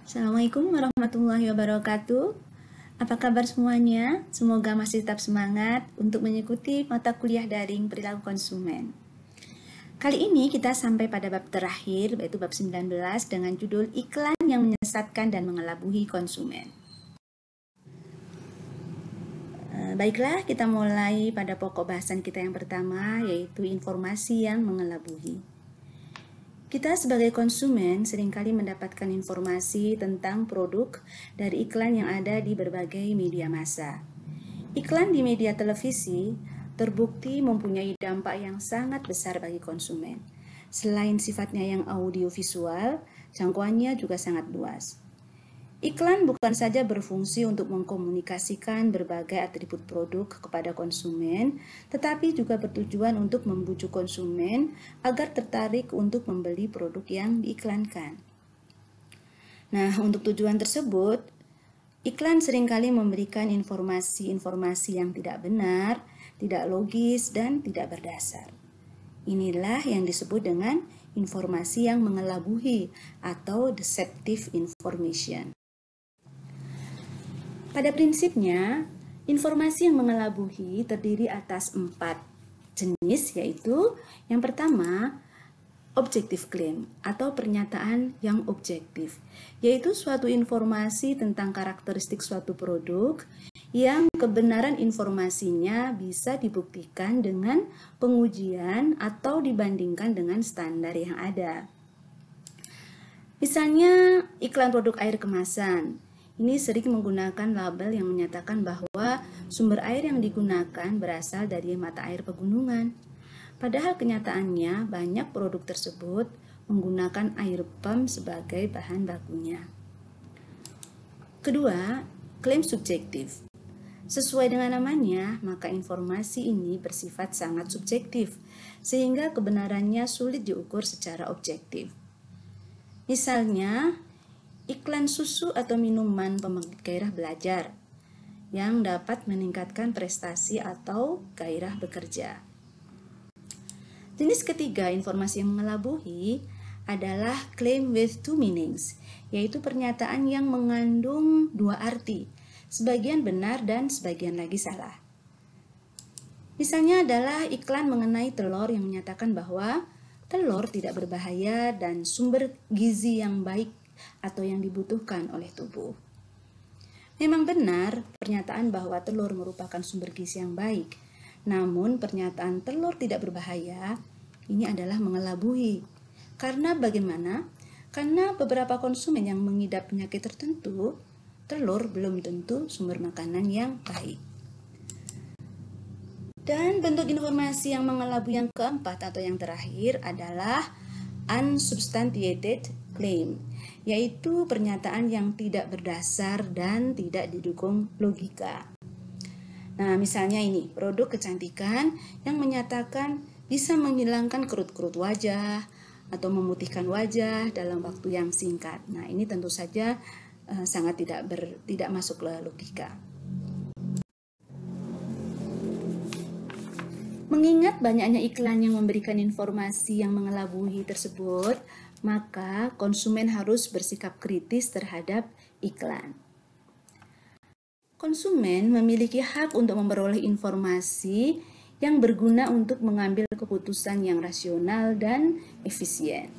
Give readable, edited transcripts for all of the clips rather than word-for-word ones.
Assalamualaikum warahmatullahi wabarakatuh. Apa kabar semuanya? Semoga masih tetap semangat untuk mengikuti mata kuliah daring perilaku konsumen. Kali ini kita sampai pada bab terakhir, yaitu bab 19 dengan judul iklan yang menyesatkan dan mengelabui konsumen. Baiklah, kita mulai pada pokok bahasan kita yang pertama, yaitu informasi yang mengelabui. Kita sebagai konsumen seringkali mendapatkan informasi tentang produk dari iklan yang ada di berbagai media massa. Iklan di media televisi terbukti mempunyai dampak yang sangat besar bagi konsumen. Selain sifatnya yang audiovisual, jangkauannya juga sangat luas. Iklan bukan saja berfungsi untuk mengkomunikasikan berbagai atribut produk kepada konsumen, tetapi juga bertujuan untuk membujuk konsumen agar tertarik untuk membeli produk yang diiklankan. Nah, untuk tujuan tersebut, iklan seringkali memberikan informasi-informasi yang tidak benar, tidak logis, dan tidak berdasar. Inilah yang disebut dengan informasi yang mengelabui atau deceptive information. Pada prinsipnya, informasi yang mengelabui terdiri atas 4 jenis, yaitu yang pertama, objective claim atau pernyataan yang objektif, yaitu suatu informasi tentang karakteristik suatu produk yang kebenaran informasinya bisa dibuktikan dengan pengujian atau dibandingkan dengan standar yang ada. Misalnya iklan produk air kemasan. Ini sering menggunakan label yang menyatakan bahwa sumber air yang digunakan berasal dari mata air pegunungan. Padahal kenyataannya banyak produk tersebut menggunakan air pump sebagai bahan bakunya. Kedua, klaim subjektif. Sesuai dengan namanya, maka informasi ini bersifat sangat subjektif, sehingga kebenarannya sulit diukur secara objektif. Misalnya, iklan susu atau minuman pembangkit gairah belajar yang dapat meningkatkan prestasi atau gairah bekerja. Jenis ketiga informasi yang mengelabui adalah claim with two meanings, yaitu pernyataan yang mengandung 2 arti, sebagian benar dan sebagian lagi salah. Misalnya adalah iklan mengenai telur yang menyatakan bahwa telur tidak berbahaya dan sumber gizi yang baik atau yang dibutuhkan oleh tubuh. Memang benar pernyataan bahwa telur merupakan sumber gizi yang baik, namun pernyataan telur tidak berbahaya ini adalah mengelabui. Karena bagaimana? Karena beberapa konsumen yang mengidap penyakit tertentu, telur belum tentu sumber makanan yang baik. Dan bentuk informasi yang mengelabui yang keempat atau yang terakhir adalah unsubstantiated claim, yaitu pernyataan yang tidak berdasar dan tidak didukung logika. Nah, misalnya ini, produk kecantikan yang menyatakan bisa menghilangkan kerut-kerut wajah atau memutihkan wajah dalam waktu yang singkat. Nah, ini tentu saja sangat tidak masuk ke logika. Mengingat banyaknya iklan yang memberikan informasi yang mengelabui tersebut, maka konsumen harus bersikap kritis terhadap iklan. Konsumen memiliki hak untuk memperoleh informasi yang berguna untuk mengambil keputusan yang rasional dan efisien.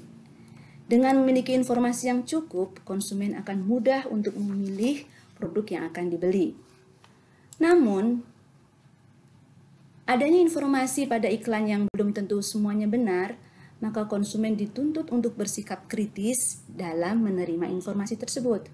Dengan memiliki informasi yang cukup, konsumen akan mudah untuk memilih produk yang akan dibeli. Namun, adanya informasi pada iklan yang belum tentu semuanya benar, maka konsumen dituntut untuk bersikap kritis dalam menerima informasi tersebut.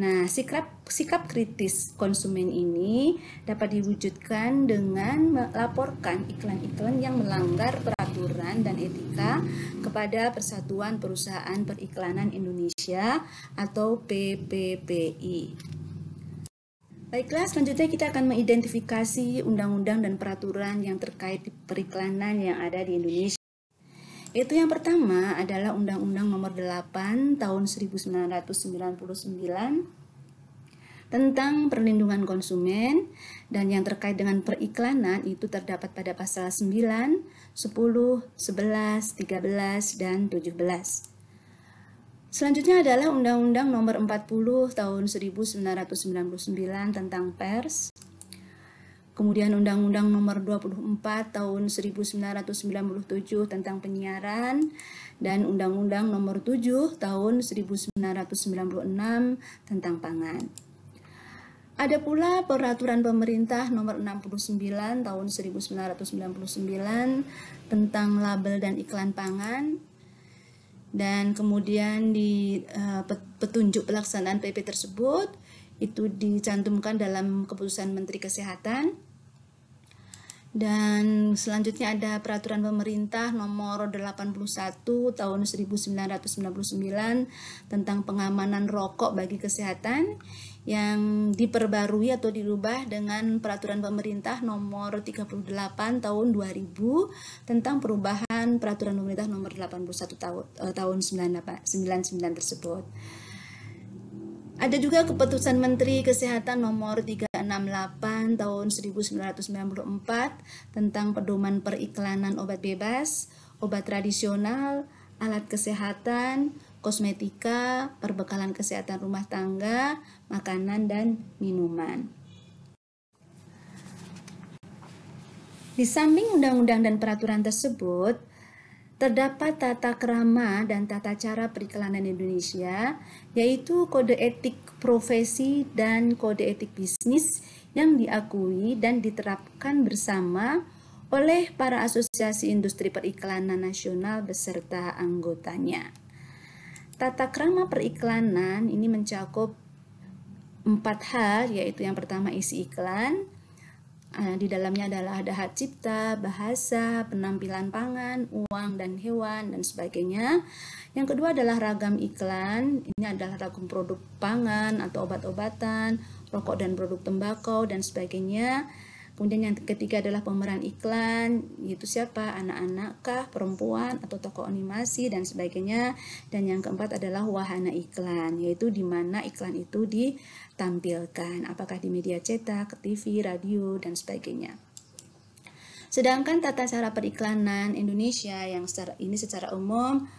Nah, sikap kritis konsumen ini dapat diwujudkan dengan melaporkan iklan-iklan yang melanggar peraturan dan etika kepada Persatuan Perusahaan Periklanan Indonesia atau PPPI. Baiklah, selanjutnya kita akan mengidentifikasi undang-undang dan peraturan yang terkait periklanan yang ada di Indonesia. Yaitu yang pertama adalah Undang-Undang Nomor 8 Tahun 1999 tentang perlindungan konsumen, dan yang terkait dengan periklanan itu terdapat pada pasal 9, 10, 11, 13, dan 17. Selanjutnya adalah Undang-Undang Nomor 40 Tahun 1999 tentang Pers. Kemudian Undang-Undang Nomor 24 Tahun 1997 tentang Penyiaran dan Undang-Undang Nomor 7 Tahun 1996 tentang Pangan. Ada pula Peraturan Pemerintah Nomor 69 Tahun 1999 tentang label dan iklan pangan. Dan kemudian di petunjuk pelaksanaan PP tersebut itu dicantumkan dalam keputusan Menteri Kesehatan. Dan selanjutnya ada Peraturan Pemerintah Nomor 81 Tahun 1999 tentang pengamanan rokok bagi kesehatan yang diperbarui atau dirubah dengan Peraturan Pemerintah Nomor 38 Tahun 2000 tentang perubahan Peraturan Pemerintah Nomor 81 Tahun 99 tersebut. Ada juga Keputusan Menteri Kesehatan Nomor 368 Tahun 1994 tentang pedoman periklanan obat bebas, obat tradisional, alat kesehatan, kosmetika, perbekalan kesehatan rumah tangga, makanan, dan minuman. Di samping undang-undang dan peraturan tersebut, terdapat tata krama dan tata cara periklanan Indonesia, yaitu kode etik profesi dan kode etik bisnis yang diakui dan diterapkan bersama oleh para asosiasi industri periklanan nasional beserta anggotanya. Tata krama periklanan ini mencakup 4 hal, yaitu yang pertama isi iklan. Di dalamnya adalah ada hak cipta, bahasa, penampilan pangan, uang, dan hewan, dan sebagainya. Yang kedua adalah ragam iklan. Ini adalah ragam produk pangan atau obat-obatan, rokok dan produk tembakau, dan sebagainya. Kemudian yang ketiga adalah pemeran iklan, yaitu siapa? Anak-anak kah, perempuan, atau tokoh animasi, dan sebagainya. Dan yang keempat adalah wahana iklan, yaitu di mana iklan itu ditampilkan, apakah di media cetak, TV, radio, dan sebagainya. Sedangkan tata cara periklanan Indonesia yang secara umum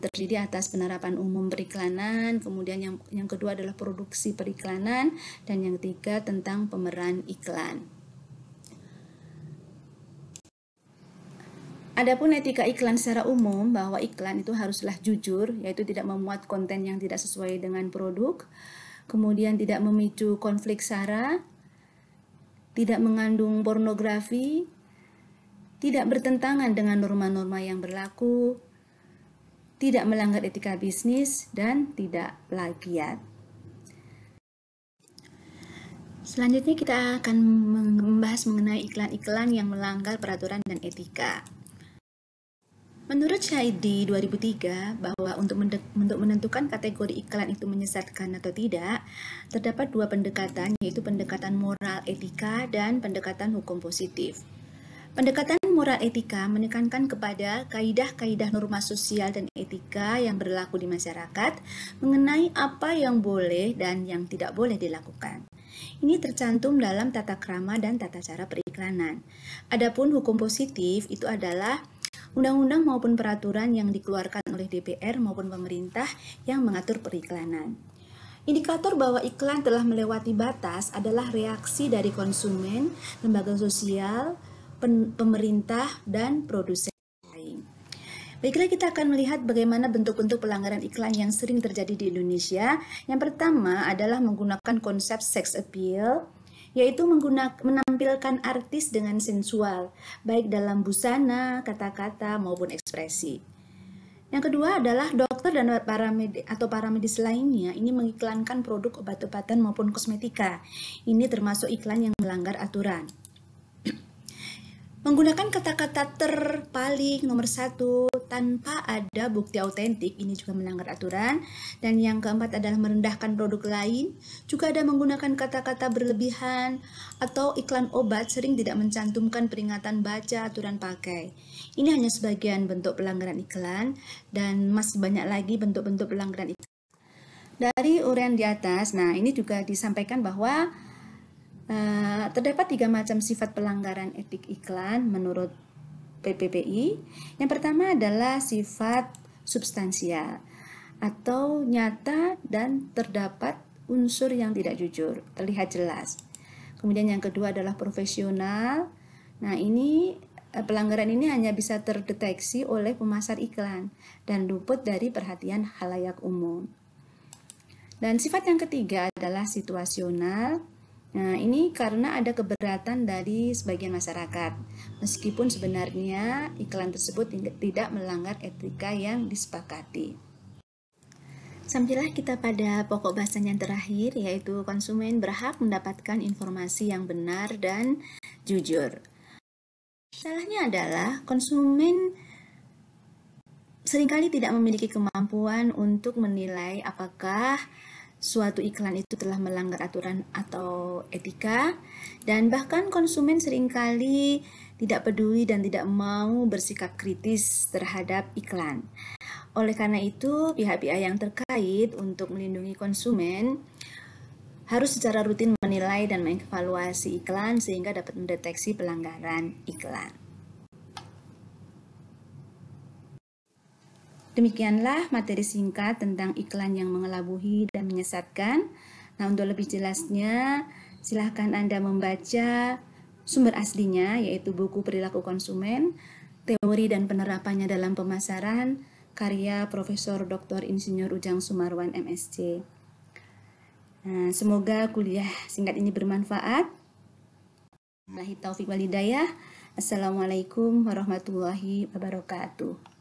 terdiri atas penerapan umum periklanan, kemudian yang kedua adalah produksi periklanan, dan yang ketiga tentang pemeran iklan. Adapun etika iklan secara umum, bahwa iklan itu haruslah jujur, yaitu tidak memuat konten yang tidak sesuai dengan produk, kemudian tidak memicu konflik sara, tidak mengandung pornografi, tidak bertentangan dengan norma-norma yang berlaku, tidak melanggar etika bisnis, dan tidak plagiat. Selanjutnya kita akan membahas mengenai iklan-iklan yang melanggar peraturan dan etika. Menurut Syahidi 2003, bahwa untuk menentukan kategori iklan itu menyesatkan atau tidak, terdapat 2 pendekatan, yaitu pendekatan moral etika dan pendekatan hukum positif. Pendekatan moral etika menekankan kepada kaidah-kaidah norma sosial dan etika yang berlaku di masyarakat mengenai apa yang boleh dan yang tidak boleh dilakukan. Ini tercantum dalam tata krama dan tata cara periklanan. Adapun hukum positif itu adalah undang-undang maupun peraturan yang dikeluarkan oleh DPR maupun pemerintah yang mengatur periklanan. Indikator bahwa iklan telah melewati batas adalah reaksi dari konsumen, lembaga sosial, pemerintah, dan produsen lain. Baiklah, kita akan melihat bagaimana bentuk-bentuk pelanggaran iklan yang sering terjadi di Indonesia. Yang pertama adalah menggunakan konsep sex appeal, yaitu menampilkan artis dengan sensual, baik dalam busana, kata-kata, maupun ekspresi. Yang kedua adalah dokter dan para medis lainnya ini mengiklankan produk obat-obatan maupun kosmetika. Ini termasuk iklan yang melanggar aturan. Menggunakan kata-kata terpaling nomor 1 tanpa ada bukti autentik, ini juga melanggar aturan. Dan yang keempat adalah merendahkan produk lain, juga ada menggunakan kata-kata berlebihan, atau iklan obat sering tidak mencantumkan peringatan baca aturan pakai. Ini hanya sebagian bentuk pelanggaran iklan, dan masih banyak lagi bentuk-bentuk pelanggaran iklan. Dari uraian di atas, nah ini juga disampaikan bahwa terdapat 3 macam sifat pelanggaran etik iklan menurut PPPI. Yang pertama adalah sifat substansial. atau nyata dan terdapat unsur yang tidak jujur, terlihat jelas. Kemudian yang kedua adalah profesional. Nah, ini pelanggaran ini hanya bisa terdeteksi oleh pemasar iklan dan luput dari perhatian khalayak umum. Dan sifat yang ketiga adalah situasional. Nah, ini karena ada keberatan dari sebagian masyarakat, meskipun sebenarnya iklan tersebut tidak melanggar etika yang disepakati. Sampailah kita pada pokok bahasan yang terakhir, yaitu konsumen berhak mendapatkan informasi yang benar dan jujur. Salahnya adalah konsumen seringkali tidak memiliki kemampuan untuk menilai apakah suatu iklan itu telah melanggar aturan atau etika, dan bahkan konsumen seringkali tidak peduli dan tidak mau bersikap kritis terhadap iklan. Oleh karena itu, pihak-pihak yang terkait untuk melindungi konsumen harus secara rutin menilai dan mengevaluasi iklan sehingga dapat mendeteksi pelanggaran iklan. Demikianlah materi singkat tentang iklan yang mengelabui dan menyesatkan. Nah, untuk lebih jelasnya, silahkan Anda membaca sumber aslinya, yaitu buku Perilaku Konsumen, Teori dan Penerapannya dalam Pemasaran, karya Profesor Dr. Insinyur Ujang Sumarwan, MSc. Nah, semoga kuliah singkat ini bermanfaat. Wabillahi taufiq wal hidayah. Assalamualaikum warahmatullahi wabarakatuh.